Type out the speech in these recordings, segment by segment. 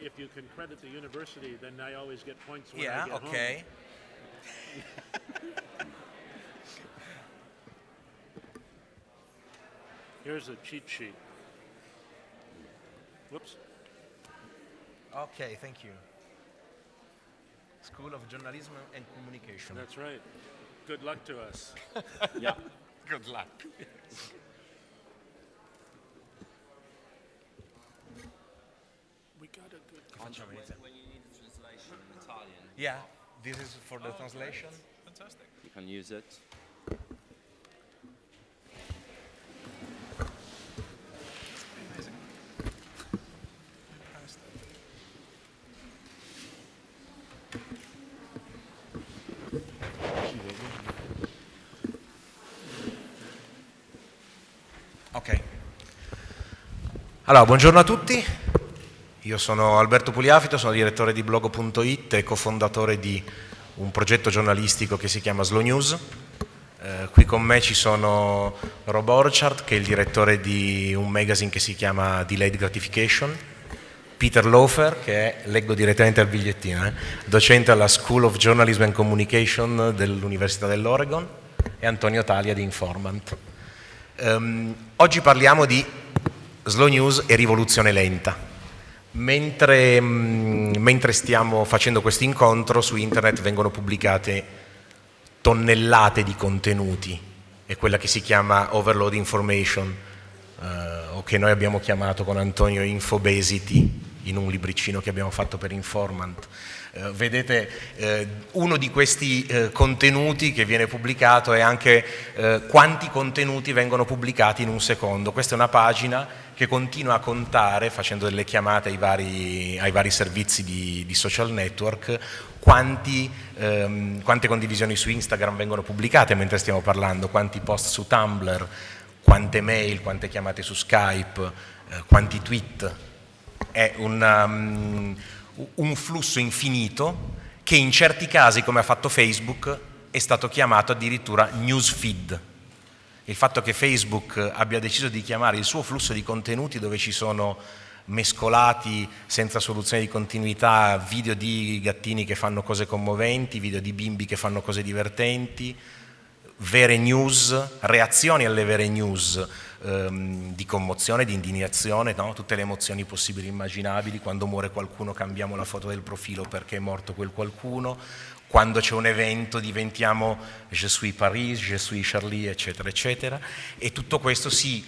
if you can credit the university, then I always get points when I Yeah, get okay. Here's a cheat sheet. Whoops. Okay, thank you. School of Journalism and Communication. That's right. Good luck to us. Yeah. Good luck. We got a good. When you need a translation in Italian, Yeah, this is for the translation. Fantastic. you can use it. Ok. Allora, buongiorno a tutti. Io sono Alberto Puliafito, sono direttore di Blogo.it e cofondatore di un progetto giornalistico che si chiama Slow News. Qui con me ci sono Rob Orchard, che è il direttore di un magazine che si chiama Delayed Gratification, Peter Laufer, che è, leggo direttamente al bigliettino, docente alla School of Journalism and Communication dell'Università dell'Oregon, e Antonio Talia di Informant. Oggi parliamo di slow news e rivoluzione lenta. Mentre stiamo facendo questo incontro, su internet vengono pubblicate tonnellate di contenuti, è quella che si chiama overload information, o che noi abbiamo chiamato con Antonio infobesity in un libricino che abbiamo fatto per Informant. Vedete, uno di questi contenuti che viene pubblicato è anche quanti contenuti vengono pubblicati in un secondo. Questa è una pagina che continua a contare, facendo delle chiamate ai vari servizi di social network, quante condivisioni su Instagram vengono pubblicate mentre stiamo parlando, quanti post su Tumblr, quante mail, quante chiamate su Skype, quanti tweet. È un flusso infinito che in certi casi, come ha fatto Facebook, è stato chiamato addirittura newsfeed. Il fatto che Facebook abbia deciso di chiamare il suo flusso di contenuti, dove ci sono mescolati senza soluzione di continuità video di gattini che fanno cose commoventi, video di bimbi che fanno cose divertenti, vere news, reazioni alle vere news, di commozione, di indignazione, no? Tutte le emozioni possibili e immaginabili. Quando muore qualcuno cambiamo la foto del profilo perché è morto quel qualcuno, quando c'è un evento diventiamo Je suis Paris, Je suis Charlie, eccetera, eccetera, e tutto questo si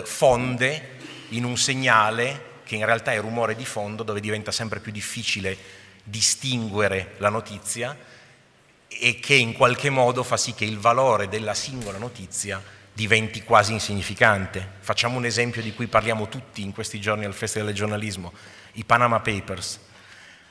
fonde in un segnale che in realtà è rumore di fondo, dove diventa sempre più difficile distinguere la notizia e che in qualche modo fa sì che il valore della singola notizia diventi quasi insignificante. Facciamo un esempio di cui parliamo tutti in questi giorni al Festival del Giornalismo, i Panama Papers.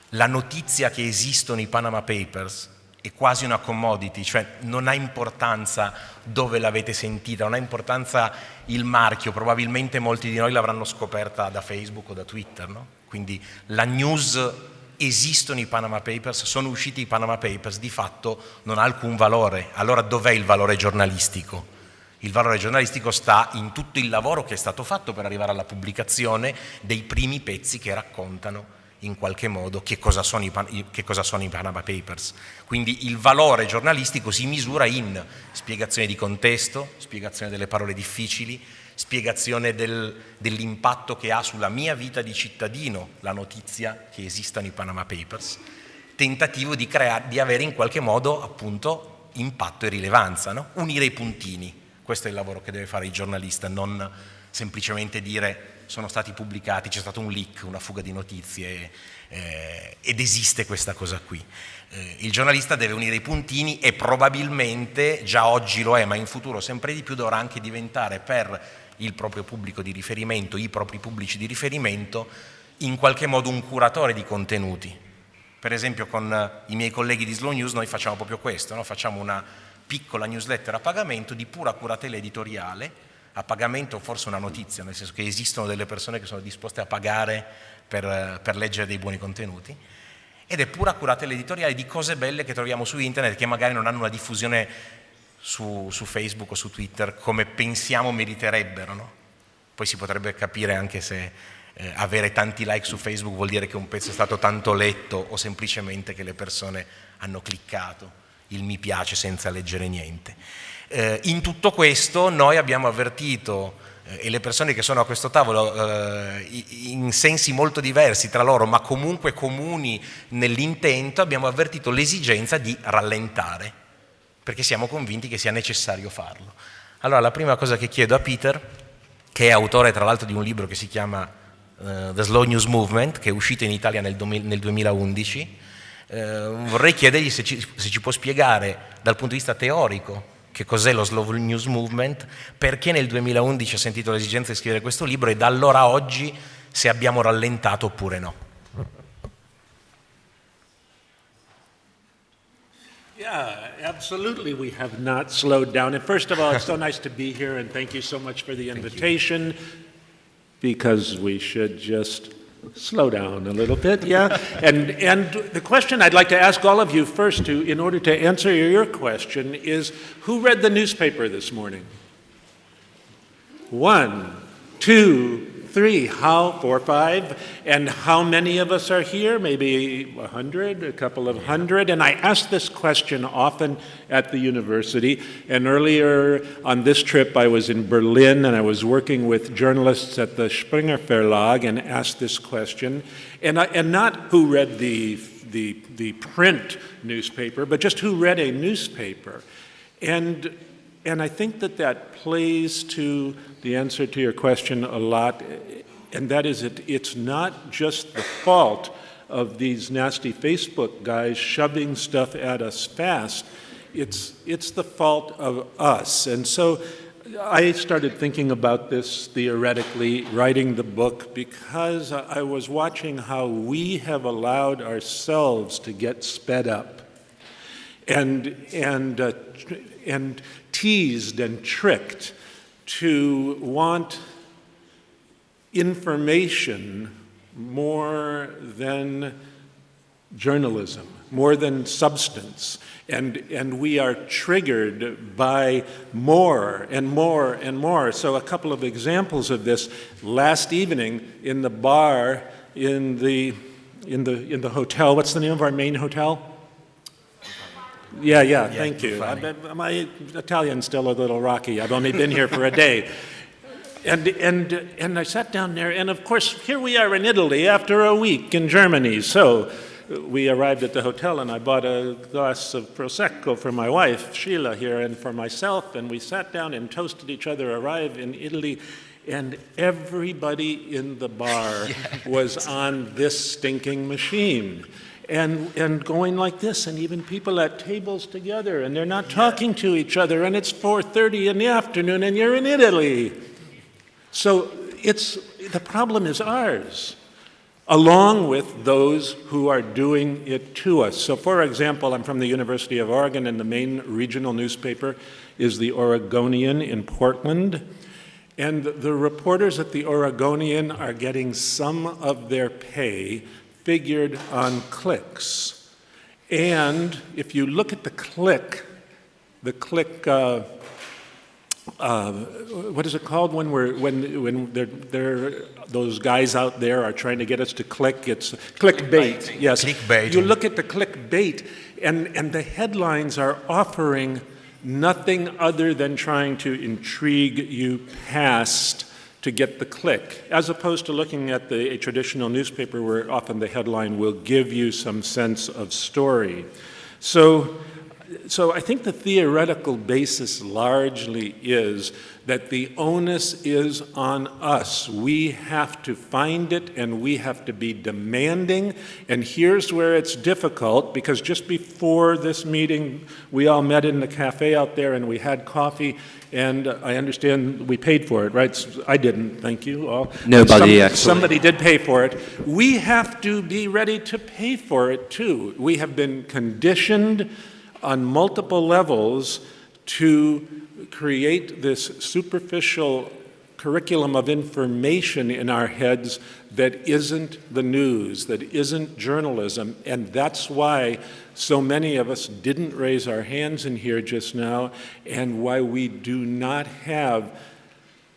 La notizia che esistono i Panama Papers è quasi una commodity, cioè non ha importanza dove l'avete sentita, non ha importanza il marchio, probabilmente molti di noi l'avranno scoperta da Facebook o da Twitter, no? Quindi la news, esistono i Panama Papers, sono usciti i Panama Papers, di fatto non ha alcun valore. Allora dov'è il valore giornalistico? Il valore giornalistico sta in tutto il lavoro che è stato fatto per arrivare alla pubblicazione dei primi pezzi che raccontano in qualche modo che cosa sono i Panama Papers. Quindi il valore giornalistico si misura in spiegazione di contesto, spiegazione delle parole difficili, spiegazione dell'impatto che ha sulla mia vita di cittadino la notizia che esistano i Panama Papers, tentativo di avere in qualche modo appunto impatto e rilevanza, no? Unire i puntini. Questo è il lavoro che deve fare il giornalista, non semplicemente dire sono stati pubblicati, c'è stato un leak, una fuga di notizie ed esiste questa cosa qui. Il giornalista deve unire i puntini e probabilmente già oggi lo è, ma in futuro sempre di più dovrà anche diventare per il proprio pubblico di riferimento, i propri pubblici di riferimento, in qualche modo un curatore di contenuti. Per esempio con i miei colleghi di Slow News noi facciamo proprio questo, no? Facciamo una piccola newsletter a pagamento di pura curatela editoriale, a pagamento forse una notizia, nel senso che esistono delle persone che sono disposte a pagare per leggere dei buoni contenuti, ed è pura curatela editoriale di cose belle che troviamo su internet che magari non hanno una diffusione su Facebook o su Twitter come pensiamo meriterebbero, no? Poi si potrebbe capire anche se avere tanti like su Facebook vuol dire che un pezzo è stato tanto letto o semplicemente che le persone hanno cliccato il mi piace senza leggere niente. In tutto questo noi abbiamo avvertito, e le persone che sono a questo tavolo in sensi molto diversi tra loro ma comunque comuni nell'intento, abbiamo avvertito l'esigenza di rallentare, perché siamo convinti che sia necessario farlo. Allora la prima cosa che chiedo a Peter, che è autore tra l'altro di un libro che si chiama The Slow News Movement, che è uscito in Italia nel 2011, vorrei chiedergli se ci può spiegare dal punto di vista teorico che cos'è lo Slow News Movement, perché nel 2011 ha sentito l'esigenza di scrivere questo libro e da allora a oggi se abbiamo rallentato oppure no. Yeah, absolutely we have not slowed down. And first of all, it's so nice to be here, and thank you so much for the invitation, because we should just slow down a little bit, yeah? And the question I'd like to ask all of you first, in order to answer your question, is who read the newspaper this morning? 1, 2, 3, 4, 5, and how many of us are here? Maybe 100, a couple of hundred. And I ask this question often at the university. And earlier on this trip, I was in Berlin, and I was working with journalists at the Springer Verlag and asked this question. And not who read the print newspaper, but just who read a newspaper. And I think that plays to the answer to your question a lot, and that is it's not just the fault of these nasty Facebook guys shoving stuff at us fast. It's the fault of us. And so I started thinking about this theoretically, writing the book, because I was watching how we have allowed ourselves to get sped up and teased and tricked to want information more than journalism, more than substance. And we are triggered by more and more and more. So a couple of examples of this. Last evening in the bar in the hotel, what's the name of our main hotel? Yeah, thank you. My Italian's still a little rocky. I've only been here for a day. And I sat down there, and of course, here we are in Italy after a week in Germany. So we arrived at the hotel, and I bought a glass of Prosecco for my wife, Sheila, here, and for myself, and we sat down and toasted each other, arrived in Italy, and everybody in the bar was on this stinking machine. And going like this, and even people at tables together, and they're not talking to each other, and it's 4:30 in the afternoon, and you're in Italy. So the problem is ours, along with those who are doing it to us. So for example, I'm from the University of Oregon, and the main regional newspaper is the Oregonian in Portland. And the reporters at the Oregonian are getting some of their pay figured on clicks. And if you look at the click, what is it called when those guys out there are trying to get us to click? It's clickbait. Yes. Clickbait. You look at the clickbait, and the headlines are offering nothing other than trying to intrigue you past to get the click, as opposed to looking at a traditional newspaper where often the headline will give you some sense of story. So I think the theoretical basis largely is that the onus is on us. We have to find it, and we have to be demanding. And here's where it's difficult, because just before this meeting, we all met in the cafe out there, and we had coffee, and I understand we paid for it, right? I didn't, thank you all. Nobody, actually. Somebody did pay for it. We have to be ready to pay for it, too. We have been conditioned on multiple levels to create this superficial curriculum of information in our heads that isn't the news, that isn't journalism, and that's why so many of us didn't raise our hands in here just now, and why we do not have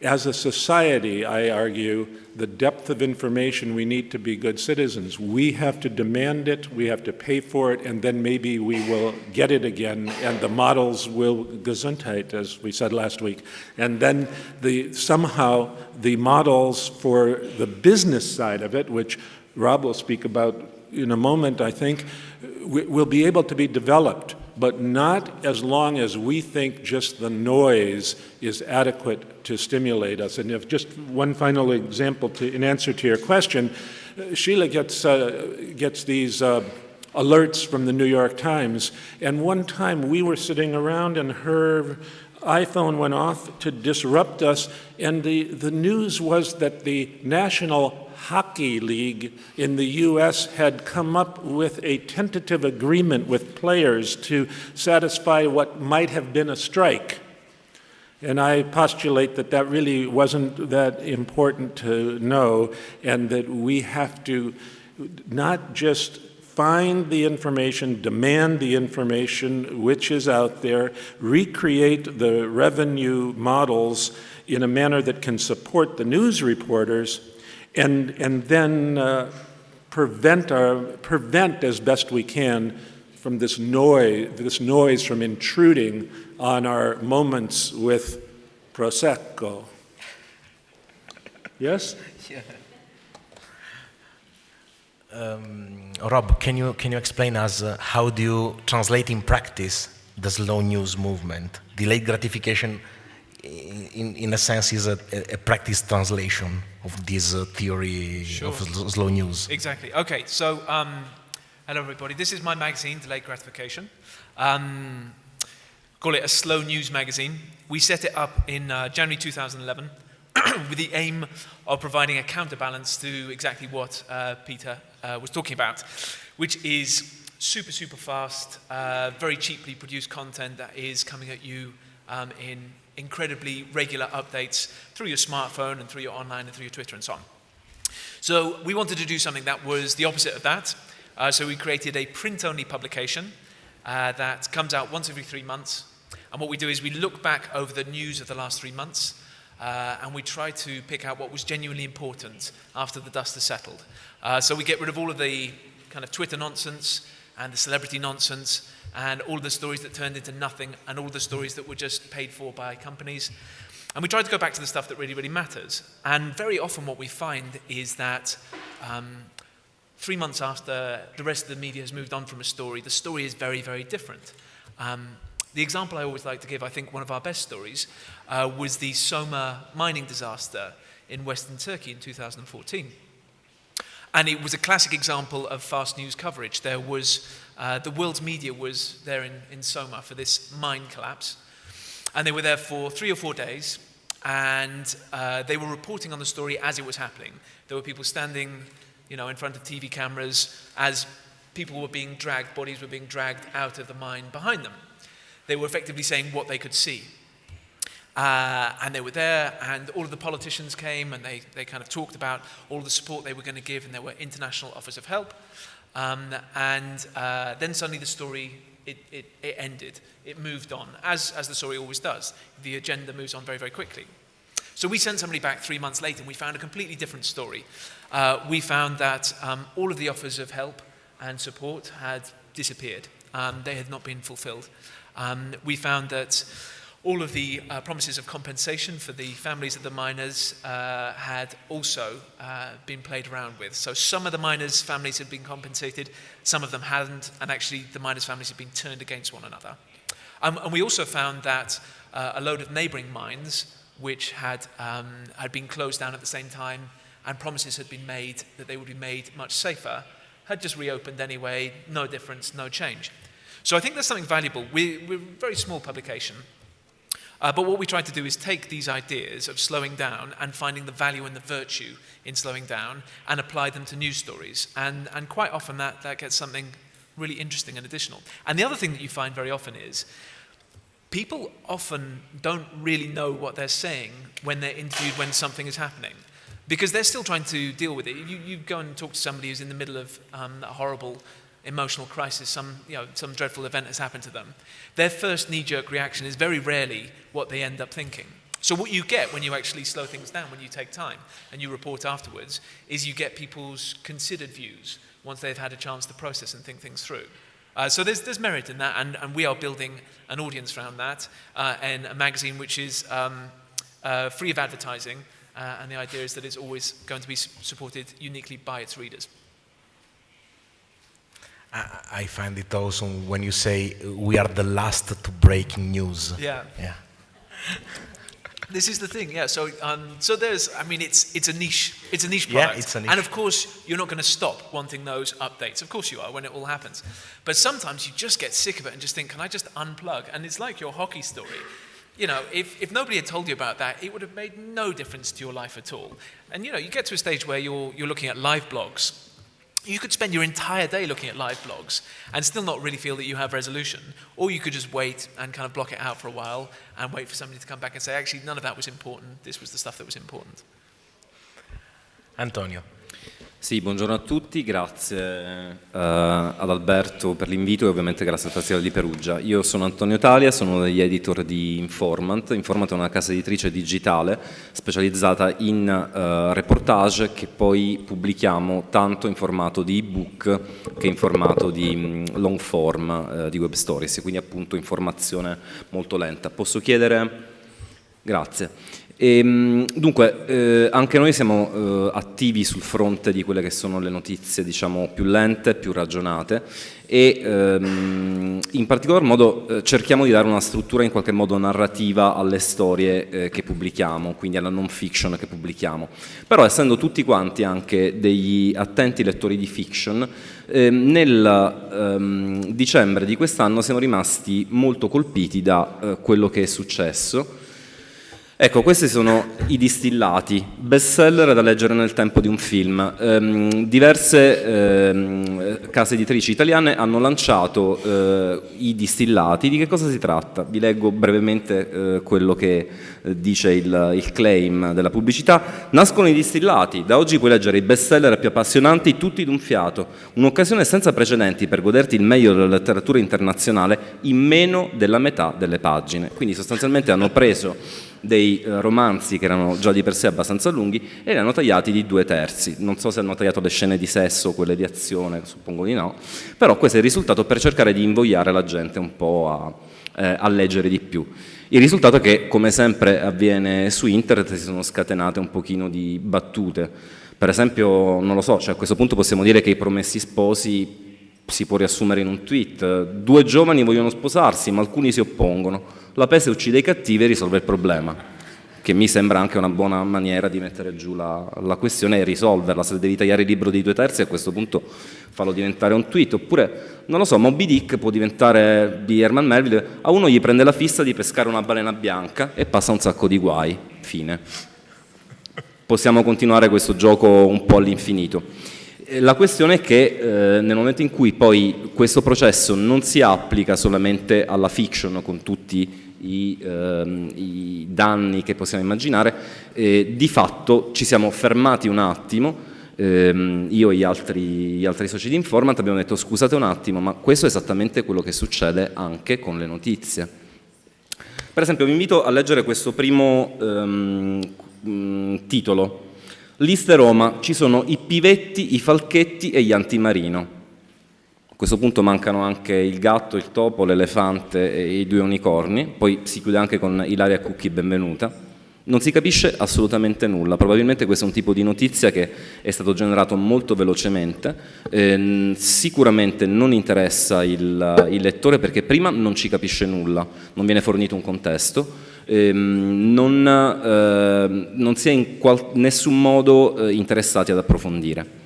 As a society, I argue, the depth of information, we need to be good citizens. We have to demand it, we have to pay for it, and then maybe we will get it again, and the models will Gesundheit, as we said last week. And then somehow the models for the business side of it, which Rob will speak about in a moment, I think, will be able to be developed, but not as long as we think just the noise is adequate to stimulate us. And if just one final example in answer to your question, Sheila gets these alerts from the New York Times, and one time we were sitting around and her iPhone went off to disrupt us, and the news was that the National Hockey League in the U.S. had come up with a tentative agreement with players to satisfy what might have been a strike. And I postulate that that really wasn't that important to know, and that we have to not just find the information, demand the information which is out there, recreate the revenue models in a manner that can support the news reporters, and then prevent as best we can from this noise from intruding on our moments with Prosecco. Yes? Yeah. Rob, can you explain us how do you translate in practice the slow news movement? Delayed gratification, in a sense, is a practice translation of this theory of slow news. Exactly. Okay, so hello everybody. This is my magazine, Delayed Gratification. Call it a slow news magazine. We set it up in January 2011 with the aim of providing a counterbalance to exactly what Peter was talking about, which is super, super fast, very cheaply produced content that is coming at you in incredibly regular updates through your smartphone and through your online and through your Twitter and so on. So we wanted to do something that was the opposite of that. So we created a print-only publication that comes out once every 3 months. And what we do is we look back over the news of the last 3 months and we try to pick out what was genuinely important after the dust has settled. So we get rid of all of the kind of Twitter nonsense and the celebrity nonsense and all the stories that turned into nothing and all the stories that were just paid for by companies. And we try to go back to the stuff that really, really matters. And very often what we find is that 3 months after the rest of the media has moved on from a story, the story is very, very different. The example I always like to give, I think one of our best stories, was the Soma mining disaster in Western Turkey in 2014. And it was a classic example of fast news coverage. There was, the world's media was there in Soma for this mine collapse. And they were there for 3 or 4 days. And they were reporting on the story as it was happening. There were people standing, in front of TV cameras as people were being dragged, bodies were being dragged out of the mine behind them. They were effectively saying what they could see. And they were there, and all of the politicians came, and they kind of talked about all the support they were going to give, and there were international offers of help. Then suddenly the story, it ended. It moved on, as the story always does. The agenda moves on very, very quickly. So we sent somebody back 3 months later, and we found a completely different story. We found that all of the offers of help and support had disappeared. They had not been fulfilled. We found that all of the promises of compensation for the families of the miners had also been played around with. So some of the miners' families had been compensated, some of them hadn't, and actually the miners' families had been turned against one another. And we also found that a load of neighbouring mines, which had been closed down at the same time, and promises had been made that they would be made much safer, had just reopened anyway, no difference, no change. So I think that's something valuable. We're a very small publication, but what we try to do is take these ideas of slowing down and finding the value and the virtue in slowing down and apply them to news stories. And quite often that gets something really interesting and additional. And the other thing that you find very often is people often don't really know what they're saying when they're interviewed when something is happening, because they're still trying to deal with it. You go and talk to somebody who's in the middle of a horrible emotional crisis, some dreadful event has happened to them. Their first knee-jerk reaction is very rarely what they end up thinking. So what you get when you actually slow things down, when you take time and you report afterwards, is you get people's considered views once they've had a chance to process and think things through. So there's merit in that, and we are building an audience around that, and a magazine which is free of advertising, and the idea is that it's always going to be supported uniquely by its readers. I find it awesome when you say we are the last to break news. Yeah. Yeah. This is the thing, yeah. So there's, I mean, it's a niche product. Yeah, it's a niche. And of course, you're not going to stop wanting those updates. Of course you are when it all happens. But sometimes you just get sick of it and just think, can I just unplug? And it's like your hockey story. You know, if nobody had told you about that, it would have made no difference to your life at all. And you know, you get to a stage where you're looking at live blogs. You could spend your entire day looking at live blogs and still not really feel that you have resolution. Or you could just wait and kind of block it out for a while and wait for somebody to come back and say, actually, none of that was important. This was the stuff that was important. Antonio. Sì, buongiorno a tutti, grazie ad Alberto per l'invito e ovviamente grazie al Festival di Perugia. Io sono Antonio Talia, sono uno degli editor di Informant. Informant è una casa editrice digitale specializzata in reportage che poi pubblichiamo tanto in formato di ebook che in formato di long form di web stories, quindi appunto informazione molto lenta. Posso chiedere? Grazie. Dunque, anche noi siamo attivi sul fronte di quelle che sono le notizie, diciamo, più lente, più ragionate e in particolar modo cerchiamo di dare una struttura in qualche modo narrativa alle storie che pubblichiamo, quindi alla non fiction che pubblichiamo. Però essendo tutti quanti anche degli attenti lettori di fiction, nel dicembre di quest'anno siamo rimasti molto colpiti da quello che è successo. Ecco, questi sono i distillati, bestseller da leggere nel tempo di un film. Diverse case editrici italiane hanno lanciato i distillati. Di che cosa si tratta? Vi leggo brevemente quello che dice il claim della pubblicità. Nascono i distillati, da oggi puoi leggere i bestseller più appassionanti tutti d'un fiato. Un'occasione senza precedenti per goderti il meglio della letteratura internazionale in meno della metà delle pagine. Quindi sostanzialmente hanno preso dei romanzi che erano già di per sé abbastanza lunghi e li hanno tagliati di 2/3. Non so se hanno tagliato le scene di sesso o quelle di azione, suppongo di no, però questo è il risultato per cercare di invogliare la gente un po' a leggere di più. Il risultato è che, come sempre avviene su internet, si sono scatenate un pochino di battute. Per esempio, non lo so, cioè a questo punto possiamo dire che i Promessi Sposi si può riassumere in un tweet: 2 giovani vogliono sposarsi, ma alcuni si oppongono. La peste uccide i cattivi e risolve il problema, che mi sembra anche una buona maniera di mettere giù la questione e risolverla. Se devi tagliare il libro di 2/3, a questo punto farlo diventare un tweet. Oppure, non lo so, Moby Dick può diventare di Herman Melville: a uno gli prende la fissa di pescare una balena bianca e passa un sacco di guai. Fine. Possiamo continuare questo gioco un po' all'infinito. La questione è che nel momento in cui poi questo processo non si applica solamente alla fiction con tutti i danni che possiamo immaginare, di fatto ci siamo fermati un attimo, io e gli altri soci di Informant abbiamo detto: scusate un attimo, ma questo è esattamente quello che succede anche con le notizie. Per esempio vi invito a leggere questo primo titolo. Liste Roma, ci sono i pivetti, i falchetti e gli antimarino. A questo punto mancano anche il gatto, il topo, l'elefante e i 2 unicorni, poi si chiude anche con Ilaria Cucchi benvenuta. Non si capisce assolutamente nulla, probabilmente questo è un tipo di notizia che è stato generato molto velocemente, sicuramente non interessa il lettore perché prima non ci capisce nulla, non viene fornito un contesto, non si è in nessun modo interessati ad approfondire.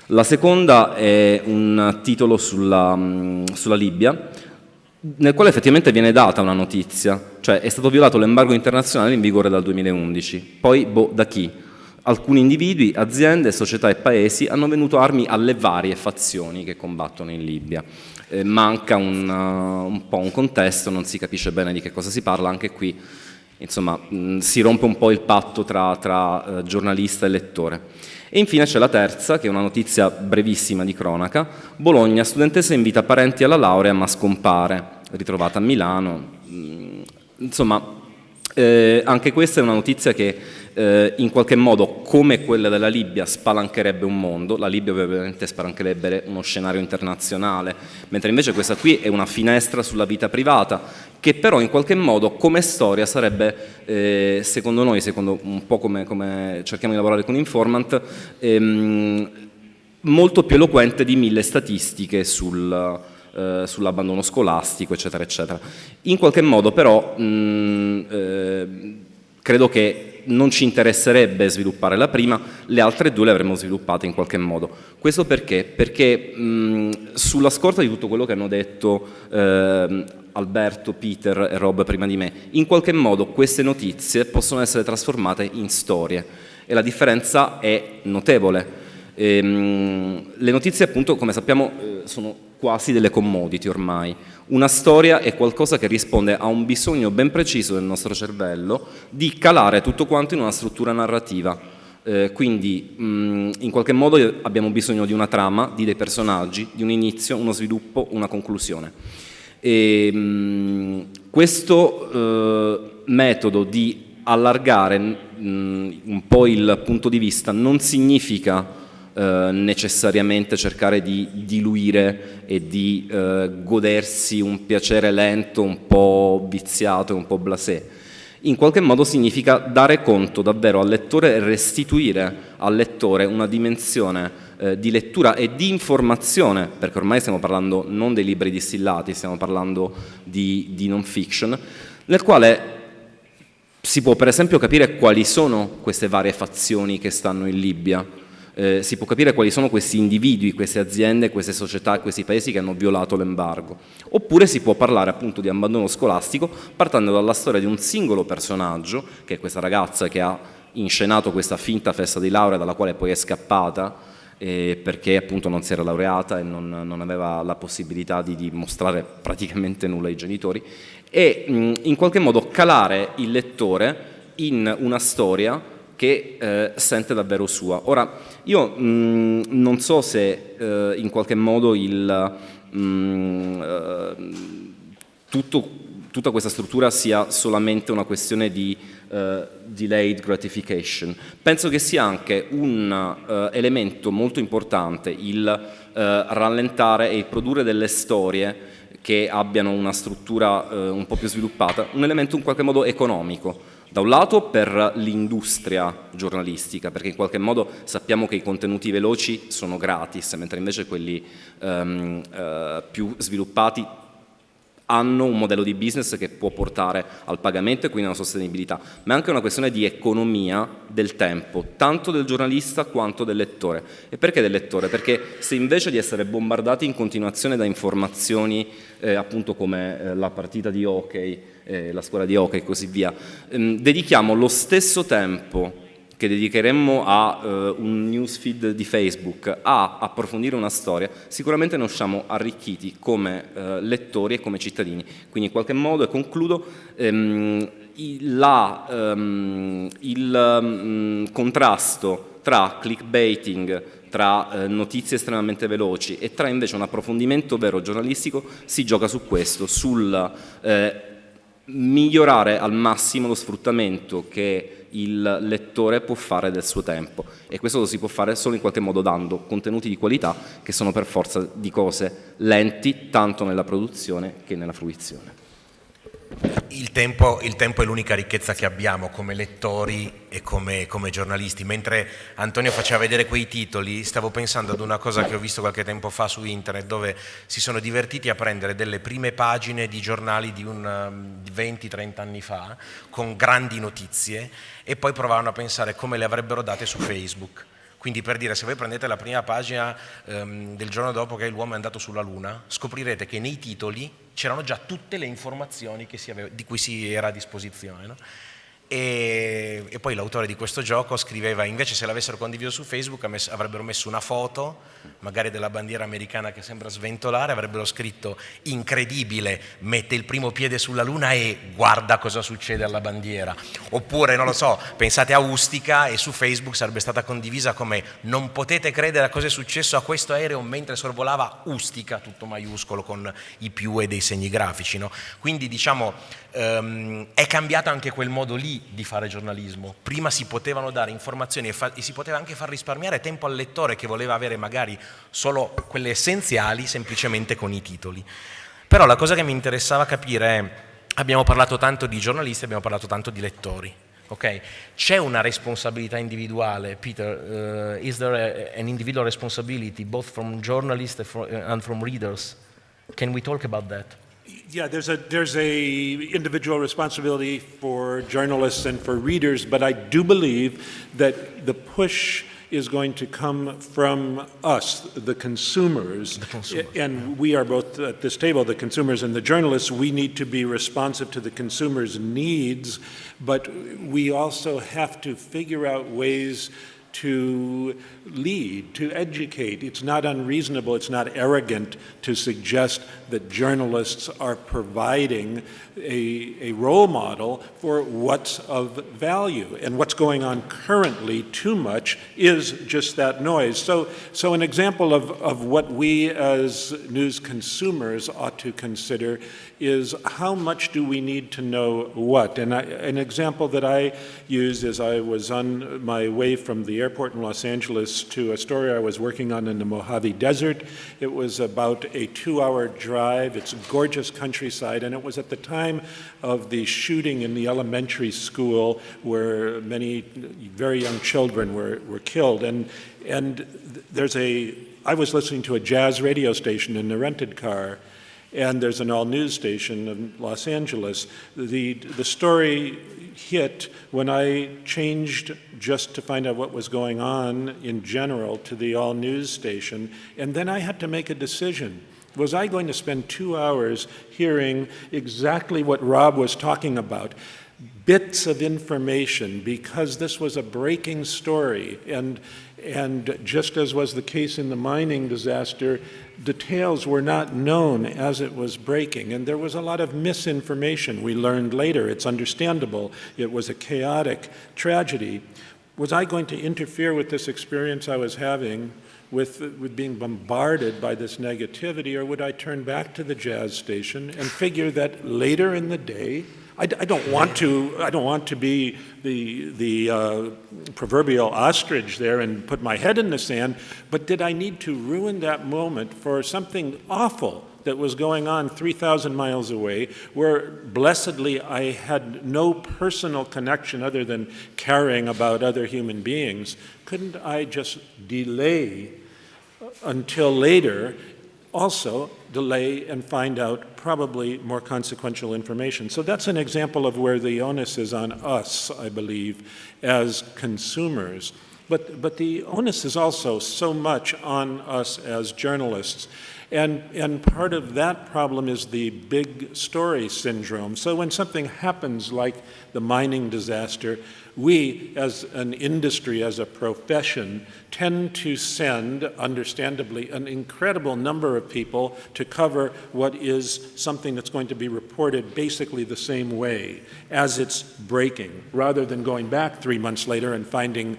La seconda è un titolo sulla Libia, nel quale effettivamente viene data una notizia, cioè è stato violato l'embargo internazionale in vigore dal 2011. Poi, da chi? Alcuni individui, aziende, società e paesi hanno venuto armi alle varie fazioni che combattono in Libia. Manca un po' un contesto, non si capisce bene di che cosa si parla, anche qui insomma si rompe un po' il patto tra giornalista e lettore. E infine c'è la terza, che è una notizia brevissima di cronaca. Bologna, studentessa invita parenti alla laurea ma scompare, ritrovata a Milano. Insomma, Anche questa è una notizia che in qualche modo, come quella della Libia, spalancherebbe un mondo. La Libia ovviamente spalancherebbe uno scenario internazionale, mentre invece questa qui è una finestra sulla vita privata, che però in qualche modo come storia sarebbe, secondo noi, secondo un po' come cerchiamo di lavorare con Informant, molto più eloquente di 1000 statistiche sull'abbandono scolastico, eccetera, eccetera. In qualche modo però credo che non ci interesserebbe sviluppare la prima, le altre due le avremmo sviluppate in qualche modo. Questo perché? Perché sulla scorta di tutto quello che hanno detto Alberto, Peter e Rob prima di me, in qualche modo queste notizie possono essere trasformate in storie e la differenza è notevole. Le notizie appunto, come sappiamo, sono quasi delle commodity ormai. Una storia è qualcosa che risponde a un bisogno ben preciso del nostro cervello di calare tutto quanto in una struttura narrativa. Quindi in qualche modo abbiamo bisogno di una trama, di dei personaggi, di un inizio, uno sviluppo, una conclusione. Questo metodo di allargare un po' il punto di vista non significa necessariamente cercare di diluire e di godersi un piacere lento, un po' viziato, un po' blasé. In qualche modo significa dare conto davvero al lettore e restituire al lettore una dimensione di lettura e di informazione, perché ormai stiamo parlando non dei libri distillati, stiamo parlando di non fiction, nel quale si può per esempio capire quali sono queste varie fazioni che stanno in Libia. Si può capire quali sono questi individui, queste aziende, queste società, questi paesi che hanno violato l'embargo. Oppure si può parlare appunto di abbandono scolastico partendo dalla storia di un singolo personaggio, che è questa ragazza che ha inscenato questa finta festa di laurea dalla quale poi è scappata perché appunto non si era laureata e non aveva la possibilità di mostrare praticamente nulla ai genitori, e in qualche modo calare il lettore in una storia che sente davvero sua. Ora, io non so se in qualche modo tutta questa struttura sia solamente una questione di delayed gratification. Penso che sia anche un elemento molto importante il rallentare e il produrre delle storie che abbiano una struttura un po' più sviluppata, un elemento in qualche modo economico. Da un lato per l'industria giornalistica, perché in qualche modo sappiamo che i contenuti veloci sono gratis, mentre invece quelli più sviluppati hanno un modello di business che può portare al pagamento e quindi alla sostenibilità, ma è anche una questione di economia del tempo, tanto del giornalista quanto del lettore. E perché del lettore? Perché se invece di essere bombardati in continuazione da informazioni appunto come la partita di hockey, la scuola di hockey e così via, dedichiamo lo stesso tempo che dedicheremmo a un newsfeed di Facebook a approfondire una storia, sicuramente ne usciamo arricchiti come lettori e come cittadini. Quindi in qualche modo, e concludo, il contrasto tra clickbaiting, tra notizie estremamente veloci e tra invece un approfondimento vero giornalistico si gioca su questo, sul migliorare al massimo lo sfruttamento che il lettore può fare del suo tempo, e questo lo si può fare solo in qualche modo dando contenuti di qualità che sono per forza di cose lenti tanto nella produzione che nella fruizione. Il tempo è l'unica ricchezza che abbiamo come lettori e come giornalisti. Mentre Antonio faceva vedere quei titoli, stavo pensando ad una cosa che ho visto qualche tempo fa su internet, dove si sono divertiti a prendere delle prime pagine di giornali di 20-30 anni fa, con grandi notizie, e poi provavano a pensare come le avrebbero date su Facebook. Quindi, per dire, se voi prendete la prima pagina del giorno dopo che l'uomo è andato sulla Luna, scoprirete che nei titoli c'erano già tutte le informazioni di cui si era a disposizione, no? E poi l'autore di questo gioco scriveva, invece se l'avessero condiviso su Facebook avrebbero messo una foto, magari della bandiera americana che sembra sventolare, avrebbero scritto incredibile, mette il primo piede sulla luna e guarda cosa succede alla bandiera. Oppure, non lo so, pensate a Ustica e su Facebook sarebbe stata condivisa come non potete credere a cosa è successo a questo aereo mentre sorvolava Ustica, tutto maiuscolo con i più e dei segni grafici, no? Quindi diciamo è cambiato anche quel modo lì di fare giornalismo. Prima si potevano dare informazioni e si poteva anche far risparmiare tempo al lettore che voleva avere magari solo quelle essenziali semplicemente con i titoli. Però la cosa che mi interessava capire è, abbiamo parlato tanto di giornalisti, abbiamo parlato tanto di lettori, ok? C'è una responsabilità individuale, Peter, is there an individual responsibility both from journalists and from readers? Can we talk about that? Yeah, there's a individual responsibility for journalists and for readers, but I do believe that the push is going to come from us, the consumers. And we are both at this table, the consumers and the journalists. We need to be responsive to the consumers' needs, but we also have to figure out ways to lead, to educate. It's not unreasonable, it's not arrogant to suggest that journalists are providing a role model for what's of value. And what's going on currently too much is just that noise. So an example of what we as news consumers ought to consider is how much do we need to know what? And an example that I use is I was on my way from the airport in Los Angeles to a story I was working on in the Mojave Desert. It was about a 2-hour drive. It's a gorgeous countryside, and it was at the time of the shooting in the elementary school where many very young children were killed. And I was listening to a jazz radio station in the rented car, and there's an all-news station in Los Angeles. The story hit when I changed just to find out what was going on in general to the all-news station, and then I had to make a decision. Was I going to spend 2 hours hearing exactly what Rob was talking about? Bits of information, because this was a breaking story, and just as was the case in the mining disaster, details were not known as it was breaking, and there was a lot of misinformation. We learned later, it's understandable, it was a chaotic tragedy. Was I going to interfere with this experience I was having with being bombarded by this negativity, or would I turn back to the jazz station and figure that later in the day, I don't want to be the proverbial ostrich there and put my head in the sand, but did I need to ruin that moment for something awful that was going on 3,000 miles away, where blessedly I had no personal connection other than caring about other human beings? Couldn't I just delay until later, also delay and find out probably more consequential information? So that's an example of where the onus is on us, I believe, as consumers. But the onus is also so much on us as journalists. And part of that problem is the big story syndrome. So when something happens like the mining disaster, we as an industry, as a profession, tend to send, understandably, an incredible number of people to cover what is something that's going to be reported basically the same way as it's breaking, rather than going back 3 months later and finding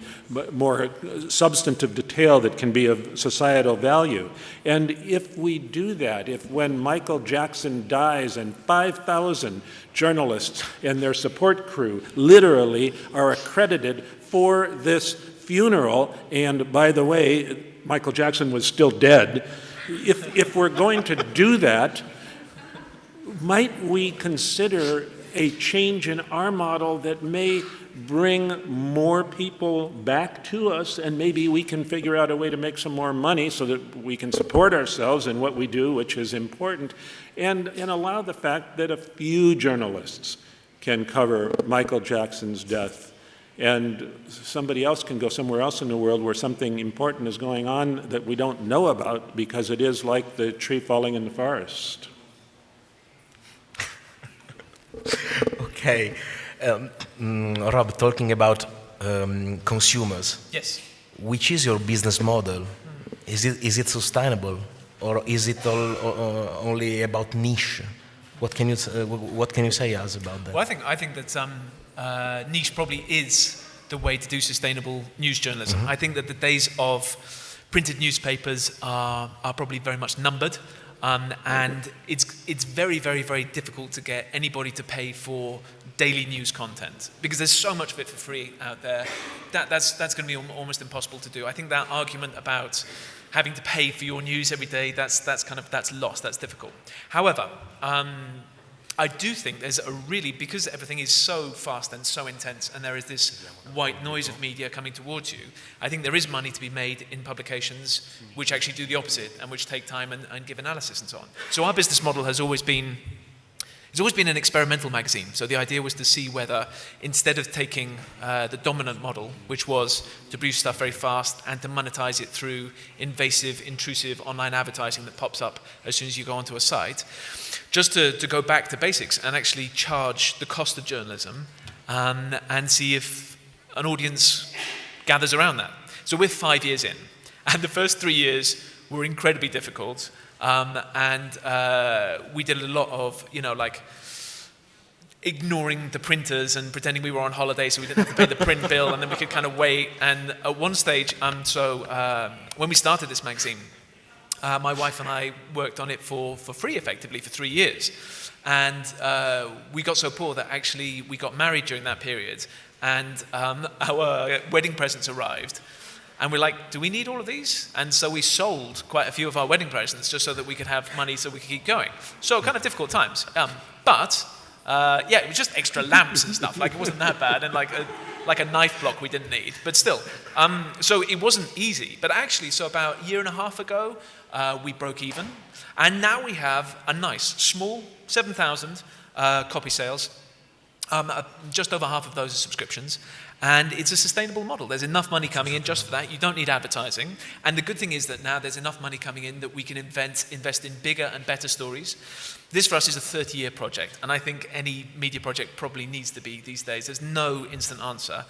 more substantive detail that can be of societal value. And if we do that, if when Michael Jackson dies and 5,000 journalists and their support crew literally are accredited for this funeral, and by the way, Michael Jackson was still dead, if we're going to do that, might we consider a change in our model that may bring more people back to us, and maybe we can figure out a way to make some more money so that we can support ourselves in what we do, which is important, and allow the fact that a few journalists can cover Michael Jackson's death, and somebody else can go somewhere else in the world where something important is going on that we don't know about, because it is like the tree falling in the forest. Ok, Rob, talking about consumers, Yes. which is your business model? Is it sustainable, or is it only about niche? What can you say us about that? Well, I think that niche probably is the way to do sustainable news journalism. I think that the days of printed newspapers are probably very much numbered, and it's very, very, very difficult to get anybody to pay for daily news content because there's so much of it for free out there. That's going to be almost impossible to do. I think that argument about having to pay for your news every day, that's lost, that's difficult. However, I do think there's because everything is so fast and so intense and there is this white noise of media coming towards you, I think there is money to be made in publications which actually do the opposite and which take time and give analysis and so on. So our business model has always been an experimental magazine. So the idea was to see whether, instead of taking the dominant model, which was to produce stuff very fast and to monetize it through invasive, intrusive online advertising that pops up as soon as you go onto a site, just to go back to basics and actually charge the cost of journalism and see if an audience gathers around that. So we're 5 years in, and the first 3 years were incredibly difficult. We did a lot of, ignoring the printers and pretending we were on holiday so we didn't have to pay the print bill, and then we could kind of wait. And at one stage, when we started this magazine, my wife and I worked on it for free, effectively, for 3 years. And we got so poor that actually we got married during that period, and our wedding presents arrived. And we're like, do we need all of these? And so we sold quite a few of our wedding presents just so that we could have money so we could keep going. So kind of difficult times. But it was just extra lamps and stuff. Like, it wasn't that bad. And like a knife block we didn't need. But still. So it wasn't easy. But actually, so about a year and a half ago, we broke even. And now we have a nice, small 7,000 copy sales. Just over half of those are subscriptions. And it's a sustainable model. There's enough money coming in just for that. You don't need advertising. And the good thing is that now there's enough money coming in that we can invest in bigger and better stories. This for us is a 30-year project. And I think any media project probably needs to be these days. There's no instant answer.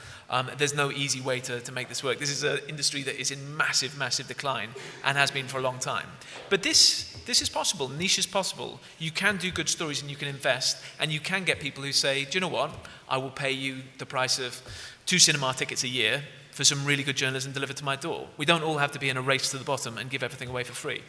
There's no easy way to make this work. This is an industry that is in massive, massive decline and has been for a long time. But this is possible. Niche is possible. You can do good stories and you can invest. And you can get people who say, do you know what? I will pay you the price of 2 cinema tickets a year for some really good journalism delivered to my door. We don't all have to be in a race to the bottom and give everything away for free.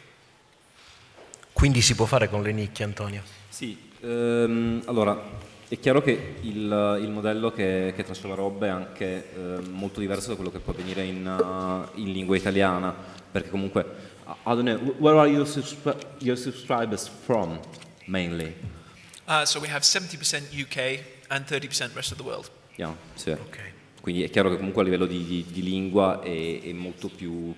Quindi si può fare con le nicchie, Antonio? Sì, allora è chiaro che il modello che traccia Rob è anche molto diverso da quello che può avvenire in lingua italiana, perché comunque, I don't know, where are your subscribers from, mainly? So we have 70% UK and 30% rest of the world. Yeah, sì. Okay. Quindi è chiaro che comunque a livello di lingua è molto più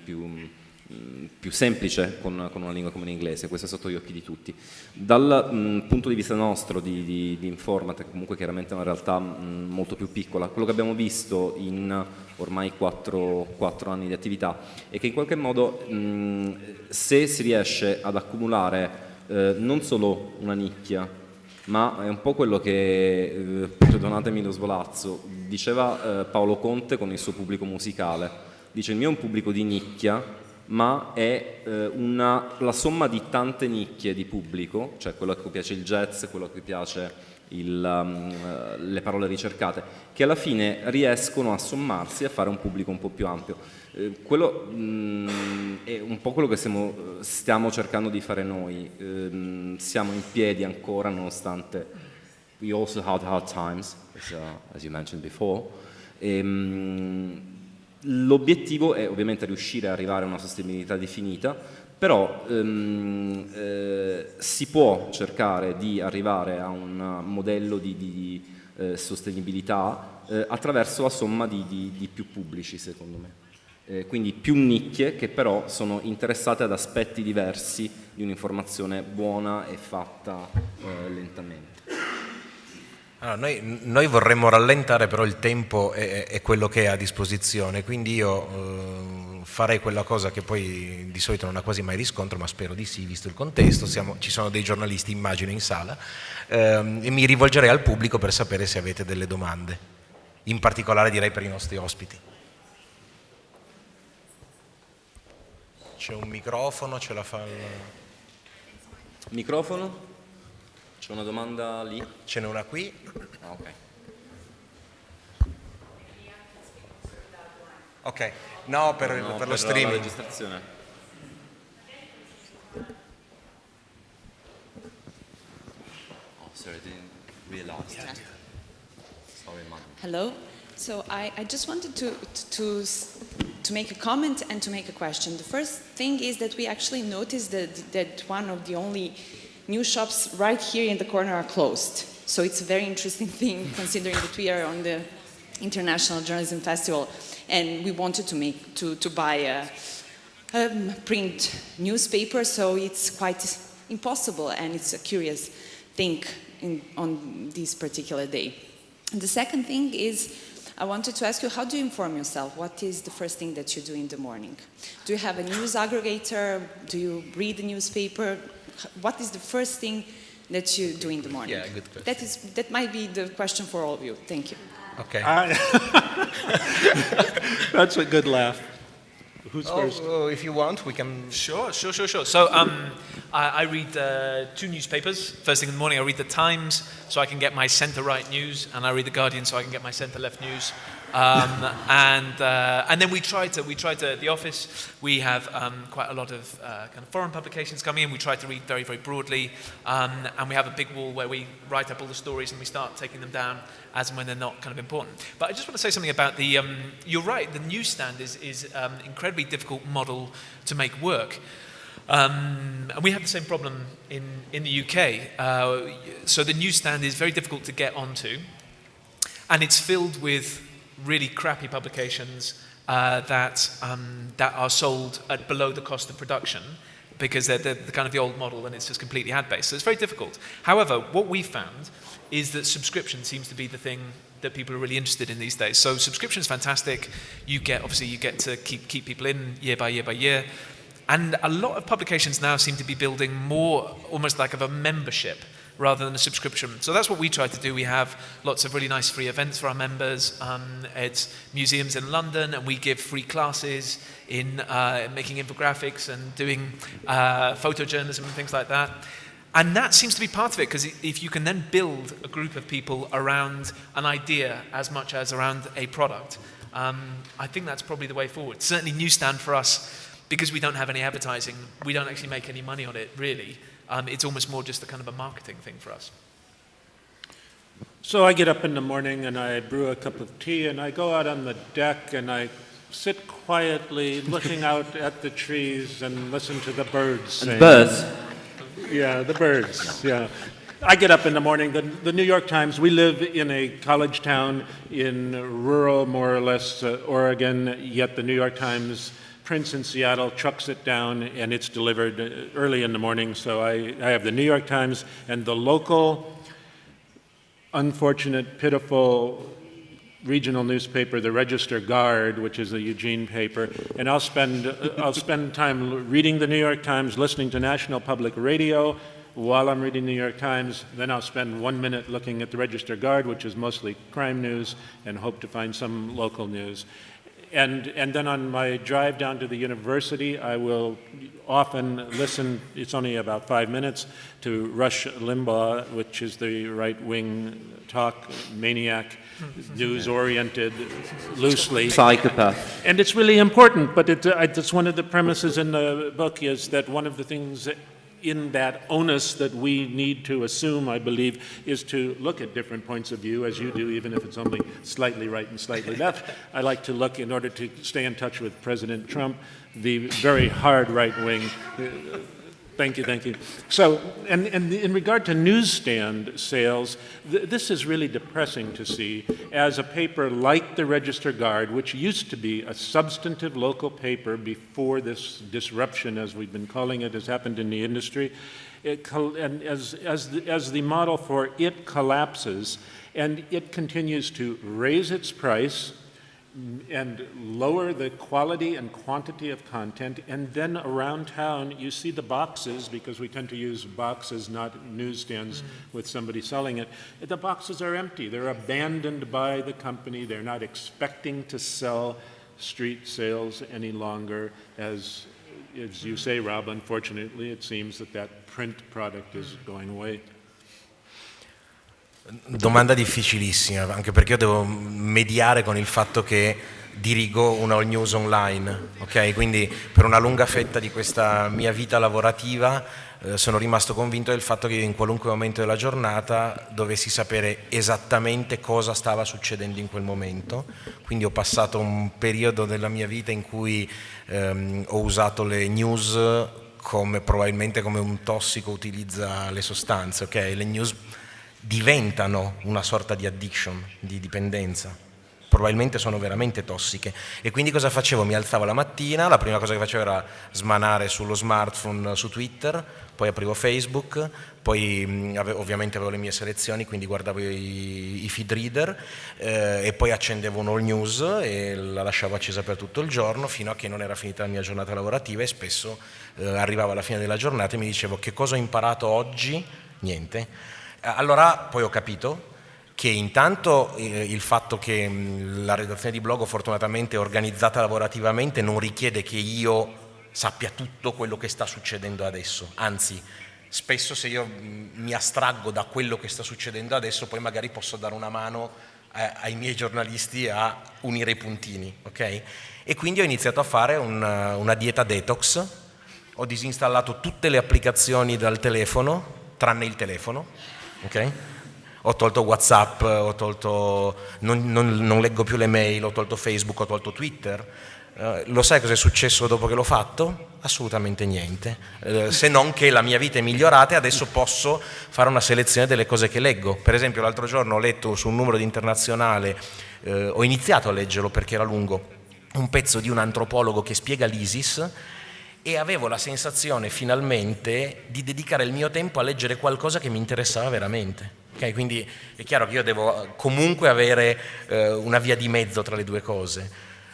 semplice con una lingua come l'inglese, questo è sotto gli occhi di tutti. Dal punto di vista nostro di Informant, che comunque chiaramente è una realtà molto più piccola, quello che abbiamo visto in ormai 4 anni di attività è che in qualche modo se si riesce ad accumulare non solo una nicchia, ma è un po' quello che, perdonatemi lo svolazzo, diceva Paolo Conte con il suo pubblico musicale. Dice: il mio è un pubblico di nicchia, ma è la somma di tante nicchie di pubblico, cioè quello a cui piace il jazz, quello a cui piace le parole ricercate, che alla fine riescono a sommarsi e a fare un pubblico un po' più ampio. Quello è un po' quello che stiamo cercando di fare noi. Siamo in piedi ancora nonostante we also had hard times, as you mentioned before. L'obiettivo è ovviamente riuscire ad arrivare a una sostenibilità definita, però si può cercare di arrivare a un modello di sostenibilità attraverso la somma di più pubblici, secondo me. Quindi più nicchie che però sono interessate ad aspetti diversi di un'informazione buona e fatta lentamente. Allora, noi vorremmo rallentare, però il tempo è quello che è a disposizione, quindi io farei quella cosa che poi di solito non ha quasi mai riscontro, ma spero di sì, visto il contesto. Ci sono dei giornalisti, immagino, in sala, e mi rivolgerei al pubblico per sapere se avete delle domande. in particolare direi per i nostri ospiti. C'è un microfono, ce la fa il... Microfono? C'è una domanda lì? Ce n'è una qui. Ah, ok. Ok, no, per lo La streaming. registrazione. Oh, sorry, I didn't realize. Sorry, man. Hello. So I just wanted to make a comment and to make a question. The first thing is that we actually noticed that one of the only news shops right here in the corner are closed. So it's a very interesting thing considering that we are on the International Journalism Festival and we wanted to buy a print newspaper, so it's quite impossible and it's a curious thing on this particular day. And the second thing is, I wanted to ask you, how do you inform yourself? What is the first thing that you do in the morning? Do you have a news aggregator? Do you read the newspaper? What is the first thing that you do in the morning? Yeah, good question. That might be the question for all of you. Thank you. Okay. That's a good laugh. Who's first? Oh, if you want, we can... Sure. So I read 2 newspapers. First thing in the morning, I read the Times so I can get my centre-right news, and I read the Guardian so I can get my centre-left news. And then we try to at the office. We have quite a lot of kind of foreign publications coming in. We try to read very, very broadly, and we have a big wall where we write up all the stories and we start taking them down as and when they're not kind of important. But I just want to say something about the. You're right. The newsstand is incredibly difficult model to make work. And we have the same problem in the UK. So the newsstand is very difficult to get onto, and it's filled with really crappy publications that are sold at below the cost of production because they're the kind of the old model and it's just completely ad-based. So it's very difficult. However, what we found is that subscription seems to be the thing that people are really interested in these days. So subscription is fantastic. You get to keep people in year by year by year. And a lot of publications now seem to be building more almost like of a membership rather than a subscription. So that's what we try to do. We have lots of really nice free events for our members at museums in London, and we give free classes in making infographics and doing photojournalism and things like that. And that seems to be part of it, because if you can then build a group of people around an idea as much as around a product, I think that's probably the way forward. Certainly newsstand for us, because we don't have any advertising, we don't actually make any money on it, really. It's almost more just a kind of a marketing thing for us. So I get up in the morning and I brew a cup of tea and I go out on the deck and I sit quietly looking out at the trees and listen to the birds sing. And birds? Yeah, the birds, yeah. I get up in the morning. The New York Times, we live in a college town in rural, more or less, Oregon, yet the New York Times prints in Seattle, trucks it down, and it's delivered early in the morning. So I have the New York Times and the local, unfortunate, pitiful regional newspaper, the Register Guard, which is a Eugene paper, and I'll spend time reading the New York Times, listening to National Public Radio while I'm reading the New York Times. Then I'll spend 1 minute looking at the Register Guard, which is mostly crime news, and hope to find some local news. And then on my drive down to the university, I will often listen, it's only about 5 minutes, to Rush Limbaugh, which is the right-wing talk maniac, news-oriented, loosely. Psychopath. And it's really important, but it's one of the premises in the book is that one of the things in that onus that we need to assume, I believe, is to look at different points of view, as you do, even if it's only slightly right and slightly left. I like to look, in order to stay in touch with President Trump, the very hard right wing. Thank you. So, and in regard to newsstand sales, this is really depressing to see, as a paper like the Register Guard, which used to be a substantive local paper before this disruption, as we've been calling it, has happened in the industry, and as the model for it collapses, and it continues to raise its price, and lower the quality and quantity of content, and then around town you see the boxes, because we tend to use boxes, not newsstands with somebody selling it. The boxes are empty. They're abandoned by the company. They're not expecting to sell street sales any longer. As you say, Rob, unfortunately it seems that print product is going away. Domanda difficilissima, anche perché io devo mediare con il fatto che dirigo una all news online, ok? Quindi per una lunga fetta di questa mia vita lavorativa sono rimasto convinto del fatto che in qualunque momento della giornata dovessi sapere esattamente cosa stava succedendo in quel momento. Quindi ho passato un periodo della mia vita in cui ho usato le news probabilmente come un tossico utilizza le sostanze, ok? Le news diventano una sorta di addiction, di dipendenza, probabilmente sono veramente tossiche. E quindi cosa facevo? Mi alzavo la mattina, la prima cosa che facevo era smanare sullo smartphone su Twitter, poi aprivo Facebook, poi ovviamente avevo le mie selezioni, quindi guardavo i feed reader e poi accendevo un all news e la lasciavo accesa per tutto il giorno fino a che non era finita la mia giornata lavorativa, e spesso arrivavo alla fine della giornata e mi dicevo: che cosa ho imparato oggi? Niente. Allora poi ho capito che intanto il fatto che la redazione di Blogo fortunatamente è organizzata lavorativamente non richiede che io sappia tutto quello che sta succedendo adesso, anzi spesso se io mi astraggo da quello che sta succedendo adesso poi magari posso dare una mano ai miei giornalisti a unire i puntini, ok? E quindi ho iniziato a fare una dieta detox, ho disinstallato tutte le applicazioni dal telefono tranne il telefono. Okay? Ho tolto WhatsApp, non leggo più le mail, ho tolto Facebook, ho tolto Twitter. Lo sai cosa è successo dopo che l'ho fatto? Assolutamente niente, se non che la mia vita è migliorata e adesso posso fare una selezione delle cose che leggo. Per esempio l'altro giorno ho letto su un numero di Internazionale, ho iniziato a leggerlo perché era lungo, un pezzo di un antropologo che spiega l'ISIS, e avevo la sensazione finalmente di dedicare il mio tempo a leggere qualcosa che mi interessava veramente. Okay? Quindi è chiaro che io devo comunque avere una via di mezzo tra le due cose,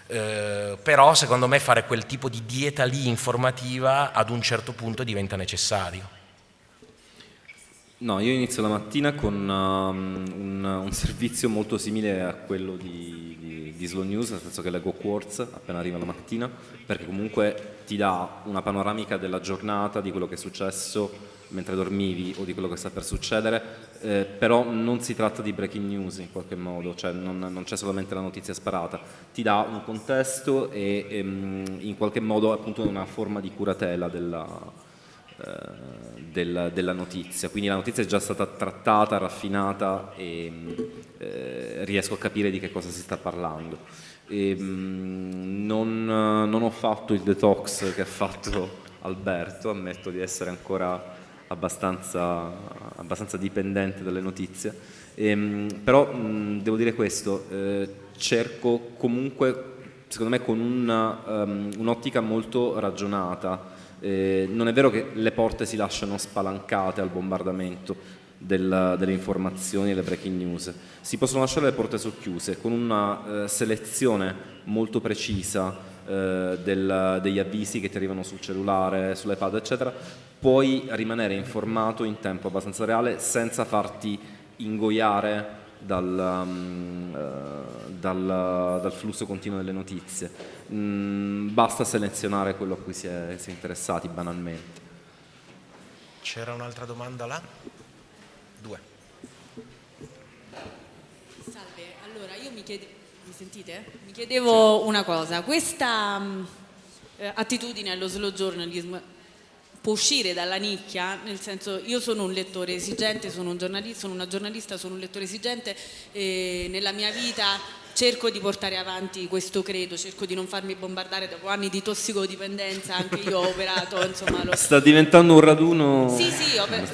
però secondo me fare quel tipo di dieta lì informativa ad un certo punto diventa necessario. No, io inizio la mattina con un servizio molto simile a quello di Slow News, nel senso che leggo Quartz appena arriva la mattina, perché comunque ti dà una panoramica della giornata, di quello che è successo mentre dormivi o di quello che sta per succedere, però non si tratta di breaking news in qualche modo, cioè non c'è solamente la notizia sparata, ti dà un contesto e in qualche modo appunto una forma di curatela della notizia, quindi la notizia è già stata trattata, raffinata e riesco a capire di che cosa si sta parlando. Non ho fatto il detox che ha fatto Alberto, ammetto di essere ancora abbastanza dipendente dalle notizie, però devo dire questo, cerco comunque secondo me con un'ottica molto ragionata. Non è vero che le porte si lasciano spalancate al bombardamento delle informazioni e le breaking news, si possono lasciare le porte socchiuse con una selezione molto precisa degli avvisi che ti arrivano sul cellulare, sull'iPad eccetera, puoi rimanere informato in tempo abbastanza reale senza farti ingoiare dal flusso continuo delle notizie. Basta selezionare quello a cui si è interessati banalmente. C'era un'altra domanda là? Due. Salve, allora io mi sentite? Mi chiedevo una cosa, questa attitudine allo slow journalism può uscire dalla nicchia, nel senso io sono un lettore esigente, sono una giornalista, sono un lettore esigente e nella mia vita cerco di portare avanti questo credo, cerco di non farmi bombardare dopo anni di tossicodipendenza, anche io ho operato, insomma. Sta diventando un raduno... Sì,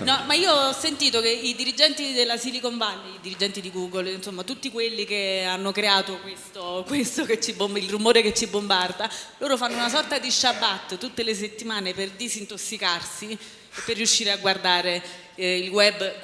no, ma io ho sentito che i dirigenti della Silicon Valley, i dirigenti di Google, insomma tutti quelli che hanno creato questo che il rumore che ci bombarda, loro fanno una sorta di Shabbat tutte le settimane per disintossicarsi e per riuscire a guardare il web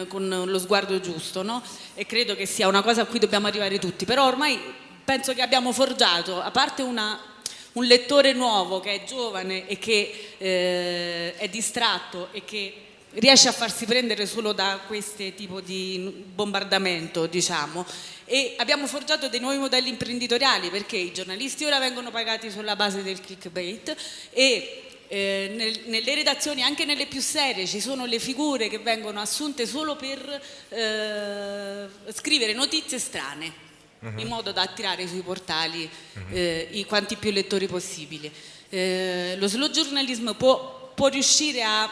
con lo sguardo giusto, no? E credo che sia una cosa a cui dobbiamo arrivare tutti, però ormai penso che abbiamo forgiato, a parte un lettore nuovo che è giovane e che è distratto e che riesce a farsi prendere solo da questo tipo di bombardamento, diciamo, e abbiamo forgiato dei nuovi modelli imprenditoriali, perché i giornalisti ora vengono pagati sulla base del clickbait e nelle redazioni, anche nelle più serie, ci sono le figure che vengono assunte solo per scrivere notizie strane, in modo da attirare sui portali quanti più lettori possibili. Lo slow journalism può riuscire a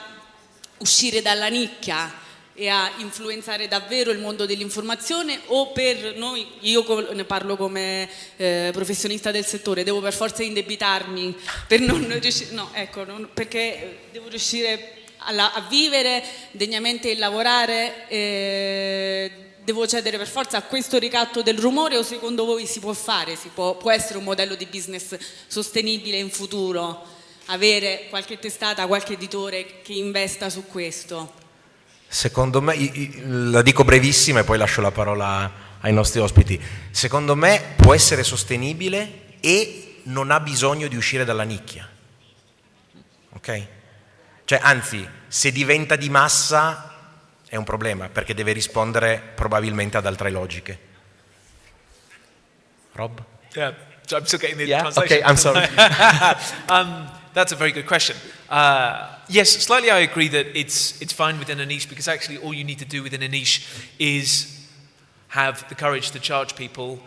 uscire dalla nicchia e a influenzare davvero il mondo dell'informazione, o per noi, io ne parlo come professionista del settore, devo per forza indebitarmi per non riuscire, perché devo riuscire a vivere degnamente e lavorare, devo cedere per forza a questo ricatto del rumore, o secondo voi si può fare, può essere un modello di business sostenibile in futuro, avere qualche testata, qualche editore che investa su questo? Secondo me, la dico brevissima e poi lascio la parola ai nostri ospiti. Secondo me può essere sostenibile e non ha bisogno di uscire dalla nicchia. Ok? Cioè, anzi, se diventa di massa è un problema, perché deve rispondere probabilmente ad altre logiche. Rob? Yeah, so I'm still getting the Yeah? translation. Okay, I'm sorry. That's a very good question. Yes, slightly I agree that it's fine within a niche, because actually all you need to do within a niche is have the courage to charge people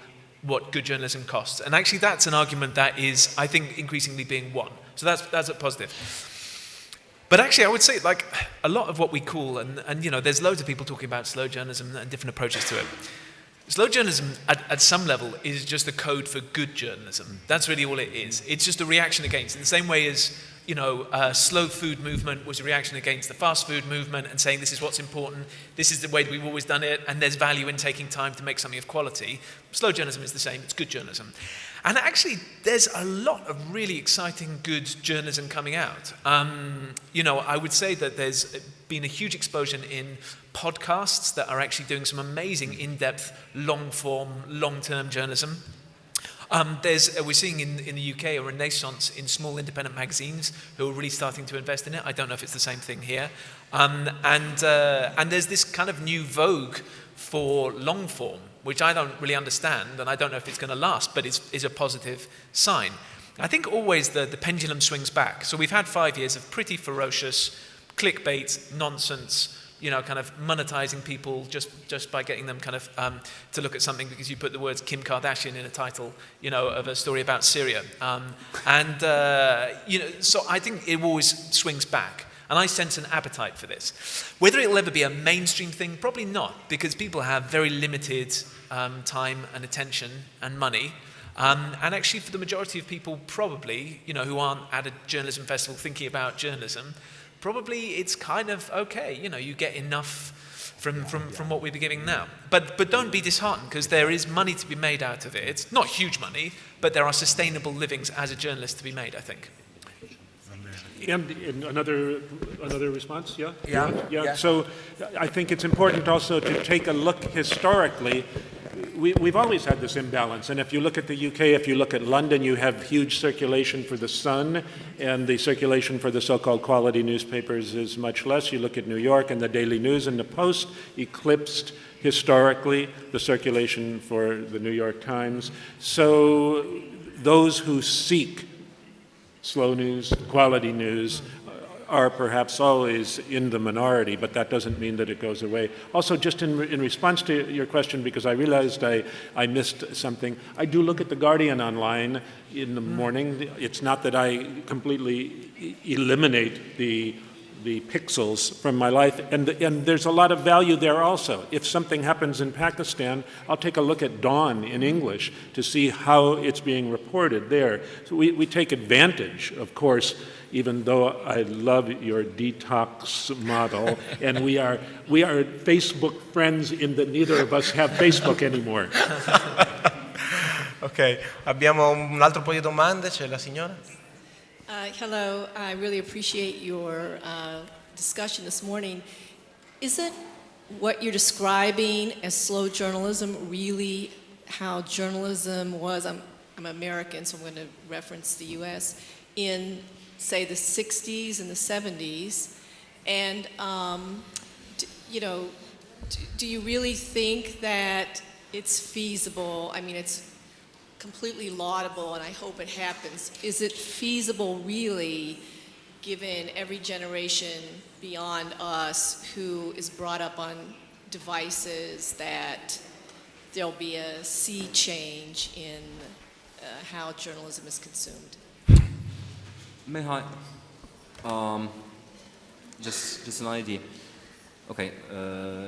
what good journalism costs. And actually that's an argument that is, I think, increasingly being won. So that's a positive. But actually I would say, like, a lot of what we call, and you know, there's loads of people talking about slow journalism and different approaches to it. Slow journalism, at some level, is just a code for good journalism. That's really all it is. It's just a reaction against, in the same way as, you know, slow food movement was a reaction against the fast food movement and saying this is what's important, this is the way we've always done it, and there's value in taking time to make something of quality. Slow journalism is the same, it's good journalism. And actually, there's a lot of really exciting, good journalism coming out. You know, I would say that there's been a huge explosion in podcasts that are actually doing some amazing in-depth, long-form, long-term journalism. We're seeing in the UK a renaissance in small independent magazines who are really starting to invest in it. I don't know if it's the same thing here. And there's this kind of new vogue for long-form, which I don't really understand, and I don't know if it's going to last, but it's a positive sign. I think always the pendulum swings back. So we've had 5 years of pretty ferocious clickbait, nonsense, you know, kind of monetizing people just by getting them kind of to look at something because you put the words Kim Kardashian in a title, you know, of a story about Syria. You know, so I think it always swings back. And I sense an appetite for this. Whether it'll ever be a mainstream thing, probably not, because people have very limited time and attention and money. And actually, for the majority of people, probably, you know, who aren't at a journalism festival thinking about journalism, probably it's kind of okay. You know, you get enough from what we're giving now. But don't be disheartened, because there is money to be made out of it. It's not huge money, but there are sustainable livings as a journalist to be made, I think. And another response? Yeah? Yeah. So I think it's important also to take a look historically. We've always had this imbalance, and if you look at the UK, if you look at London, you have huge circulation for the Sun, and the circulation for the so-called quality newspapers is much less. You look at New York, and the Daily News and the Post eclipsed historically the circulation for the New York Times. So those who seek slow news, quality news, are perhaps always in the minority, but that doesn't mean that it goes away. Also, just in response to your question, because I realized I missed something, I do look at The Guardian online in the morning. It's not that I completely eliminate the pixels from my life, and there's a lot of value there also. If something happens in Pakistan, I'll take a look at Dawn in English to see how it's being reported there. So we take advantage, of course, even though I love your detox model, and we are Facebook friends in that neither of us have Facebook anymore. Ok, abbiamo un altro po' di domande, c'è la signora? Hello, I really appreciate your discussion this morning. Isn't what you're describing as slow journalism really how journalism was, I'm American, so I'm going to reference the US, in, say, the 60s and the 70s. And, do you really think that it's feasible? I mean, it's completely laudable, and I hope it happens. Is it feasible, really, given every generation beyond us who is brought up on devices, that there'll be a sea change in how journalism is consumed? May I? Just an idea. Ok,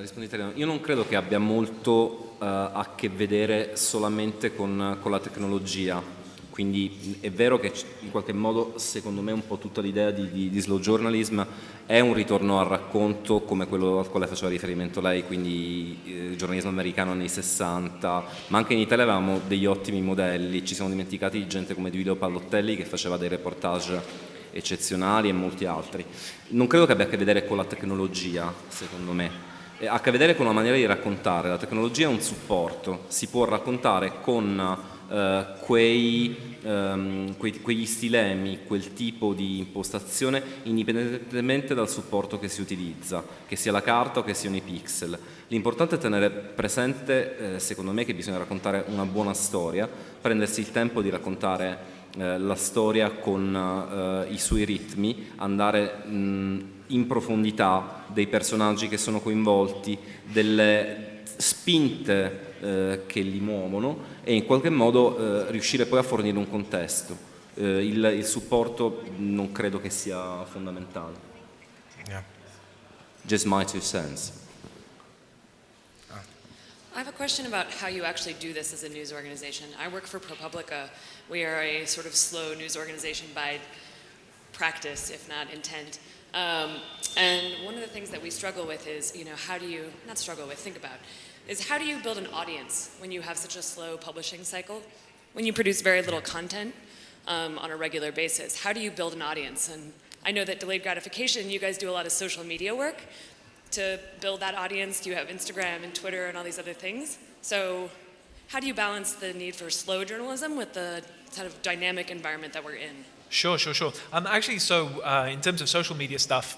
rispondo in italiano. Io non credo che abbia molto a che vedere solamente con la tecnologia, quindi è vero che in qualche modo, secondo me, un po' tutta l'idea di slow journalism è un ritorno al racconto come quello al quale faceva riferimento lei, quindi il giornalismo americano anni 60, ma anche in Italia avevamo degli ottimi modelli, ci siamo dimenticati di gente come Guido Pallottelli che faceva dei reportage eccezionali e molti altri. Non credo che abbia a che vedere con la tecnologia, secondo me, ha a che vedere con la maniera di raccontare. La tecnologia è un supporto, si può raccontare con quegli stilemi, quel tipo di impostazione, indipendentemente dal supporto che si utilizza, che sia la carta o che siano i pixel. L'importante è tenere presente, secondo me, che bisogna raccontare una buona storia, prendersi il tempo di raccontare la storia con i suoi ritmi, andare in profondità dei personaggi che sono coinvolti, delle spinte che li muovono e in qualche modo riuscire poi a fornire un contesto. Il supporto non credo che sia fondamentale. Yeah. Just my 2 cents. I have a question about how you actually do this as a news organization. I work for ProPublica. We are a sort of slow news organization by practice, if not intent. And one of the things that we struggle with is, how do you, not struggle with, think about, is how do you build an audience when you have such a slow publishing cycle? When you produce very little content on a regular basis, how do you build an audience? And I know that delayed gratification, you guys do a lot of social media work to build that audience. You have Instagram and Twitter and all these other things. So how do you balance the need for slow journalism with the sort of dynamic environment that we're in? Sure. Actually, in terms of social media stuff,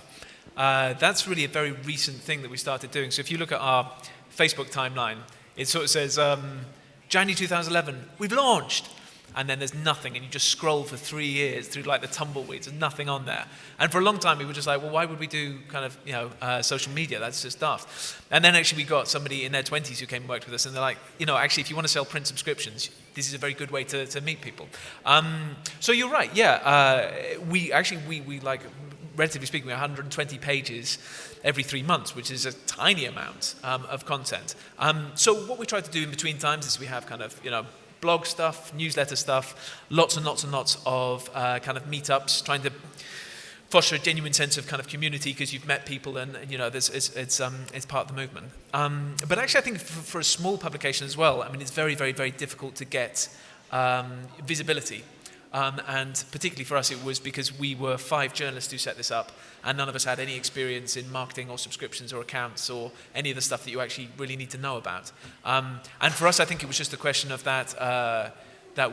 that's really a very recent thing that we started doing. So if you look at our Facebook timeline, it sort of says, January 2011, we've launched. And then there's nothing, and you just scroll for 3 years through like the tumbleweeds, there's nothing on there. And for a long time we were just like, well, why would we do kind of, social media? That's just daft. And then actually we got somebody in their 20s who came and worked with us, and they're like, actually, if you want to sell print subscriptions, this is a very good way to meet people. So you're right, yeah. We like, relatively speaking, we're 120 pages every 3 months, which is a tiny amount of content. So what we try to do in between times is we have kind of, blog stuff, newsletter stuff, lots and lots and lots of kind of meetups, trying to foster a genuine sense of kind of community because you've met people and it's part of the movement. But actually, I think for a small publication as well, I mean, it's very, very, very difficult to get visibility. And particularly for us, it was because we were 5 journalists who set this up, and none of us had any experience in marketing or subscriptions or accounts or any of the stuff that you actually really need to know about. And for us, I think it was just a question of that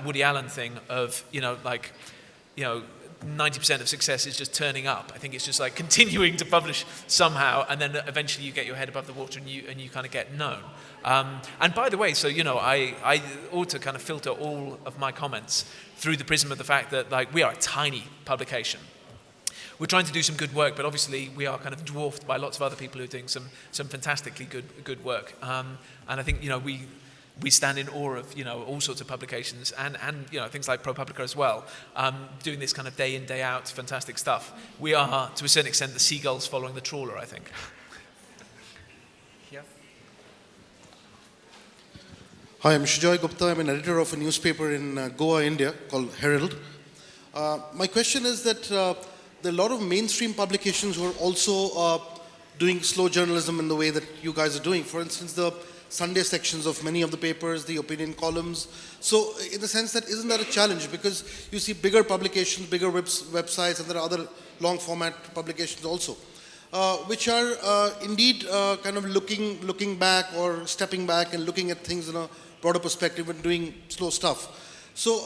Woody Allen thing of 90% of success is just turning up. I think it's just like continuing to publish somehow, and then eventually you get your head above the water and you kind of get known. And by the way, so I ought to kind of filter all of my comments through the prism of the fact that like we are a tiny publication. We're trying to do some good work, but obviously we are kind of dwarfed by lots of other people who are doing some fantastically good work. And I think we stand in awe of all sorts of publications and things like ProPublica as well, doing this kind of day in day out fantastic stuff. We are to a certain extent the seagulls following the trawler, I think. Yeah. Hi, I'm Shujoy Gupta. I'm an editor of a newspaper in Goa, India called Herald. My question is that there are a lot of mainstream publications who are also doing slow journalism in the way that you guys are doing. For instance, the Sunday sections of many of the papers, the opinion columns. So in the sense that, isn't that a challenge? Because you see bigger publications, bigger websites, and there are other long format publications also, which are indeed kind of looking back or stepping back and looking at things in a broader perspective and doing slow stuff. So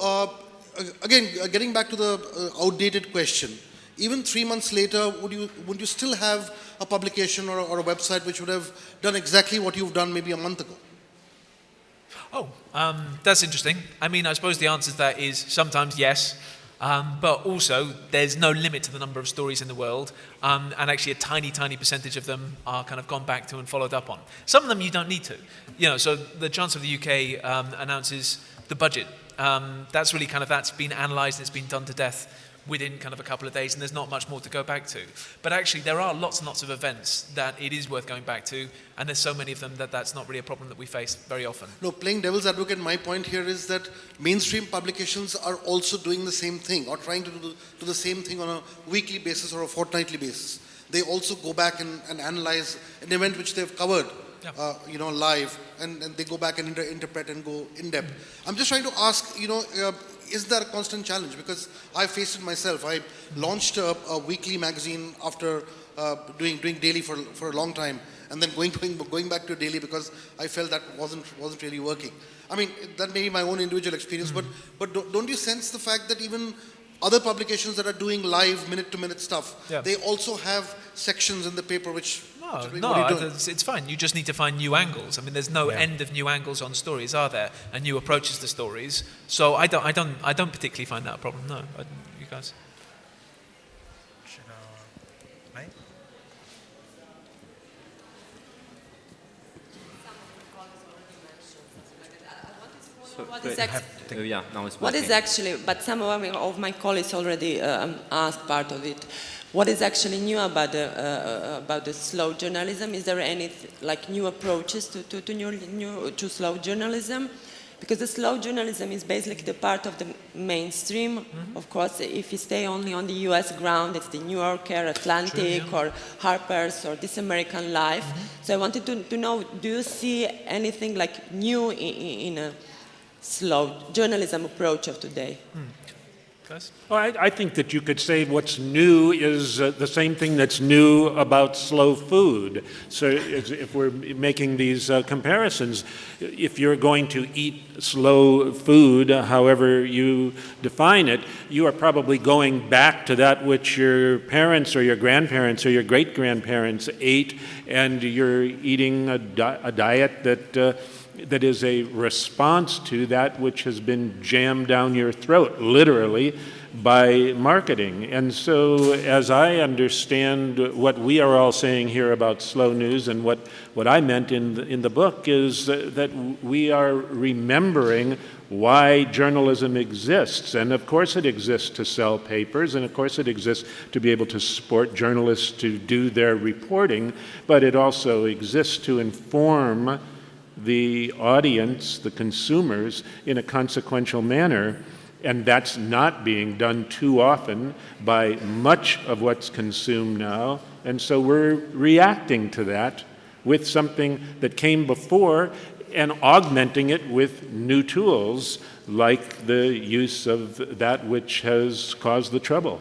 again, getting back to the outdated question, even 3 months later, would you still have a publication or a website which would have done exactly what you've done maybe a month ago? Oh, that's interesting. I mean, I suppose the answer to that is sometimes yes, but also there's no limit to the number of stories in the world, and actually a tiny, tiny percentage of them are kind of gone back to and followed up on. Some of them you don't need to. So the Chancellor of the UK announces the budget. That's really that's been analysed and it's been done to death within kind of a couple of days, and there's not much more to go back to. But actually there are lots and lots of events that it is worth going back to, and there's so many of them that that's not really a problem that we face very often. No, playing devil's advocate, my point here is that mainstream publications are also doing the same thing, or trying to do the same thing on a weekly basis or a fortnightly basis. They also go back and analyze an event which they've covered, live, and they go back and interpret and go in depth. I'm just trying to ask, is that a constant challenge? Because I faced it myself. I launched a weekly magazine after doing daily for a long time, and then going back to daily because I felt that wasn't really working. I mean, that may be my own individual experience, but don't you sense the fact that even other publications that are doing live minute-to-minute stuff, they also have sections in the paper which... No, it's fine. You just need to find new angles. I mean, there's no end of new angles on stories, are there? And new approaches to stories. So I don't particularly find that a problem. No, you guys. What is actually, but some of my colleagues already asked part of it. What is actually new about the slow journalism? Is there any new approaches to slow journalism? Because the slow journalism is basically the part of the mainstream. Mm-hmm. Of course, if you stay only on the US ground, it's the New Yorker, Atlantic, or Harper's, or This American Life. Mm-hmm. So I wanted to know, do you see anything new in a slow journalism approach of today? Well, I think that you could say what's new is the same thing that's new about slow food. So if we're making these comparisons, if you're going to eat slow food, however you define it, you are probably going back to that which your parents or your grandparents or your great-grandparents ate, and you're eating a diet that is a response to that which has been jammed down your throat, literally, by marketing. And so, as I understand what we are all saying here about slow news, and what I meant in the book, is that we are remembering why journalism exists. And of course it exists to sell papers, and of course it exists to be able to support journalists to do their reporting, but it also exists to inform the audience, the consumers, in a consequential manner, and that's not being done too often by much of what's consumed now, and so we're reacting to that with something that came before and augmenting it with new tools like the use of that which has caused the trouble.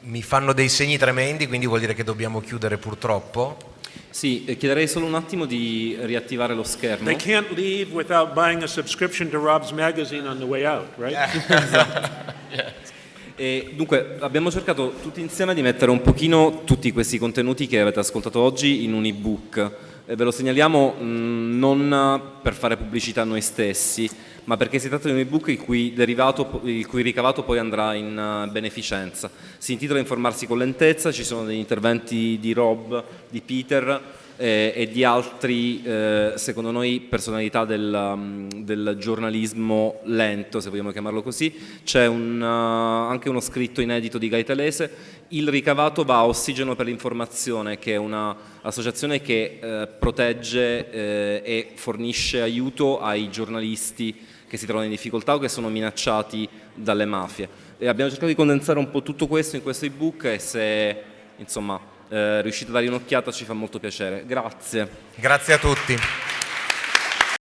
Mi fanno dei segni tremendi, quindi vuol dire che dobbiamo chiudere purtroppo. Sì, chiederei solo un attimo di riattivare lo schermo. They can't leave without buying a subscription to Rob's magazine on the way out, right? E dunque abbiamo cercato tutti insieme di mettere un pochino tutti questi contenuti che avete ascoltato oggi in un ebook. Ve lo segnaliamo non per fare pubblicità a noi stessi, ma perché si tratta di un ebook il cui ricavato poi andrà in beneficenza. Si intitola Informarsi con lentezza, ci sono degli interventi di Rob, di Peter e di altri, secondo noi, personalità del giornalismo lento, se vogliamo chiamarlo così. C'è anche uno scritto inedito di Gaetelese. Il ricavato va a Ossigeno per l'Informazione, che è un'associazione che protegge e fornisce aiuto ai giornalisti che si trovano in difficoltà o che sono minacciati dalle mafie. E abbiamo cercato di condensare un po' tutto questo in questo ebook, e se riuscite a dargli un'occhiata ci fa molto piacere. Grazie. Grazie a tutti.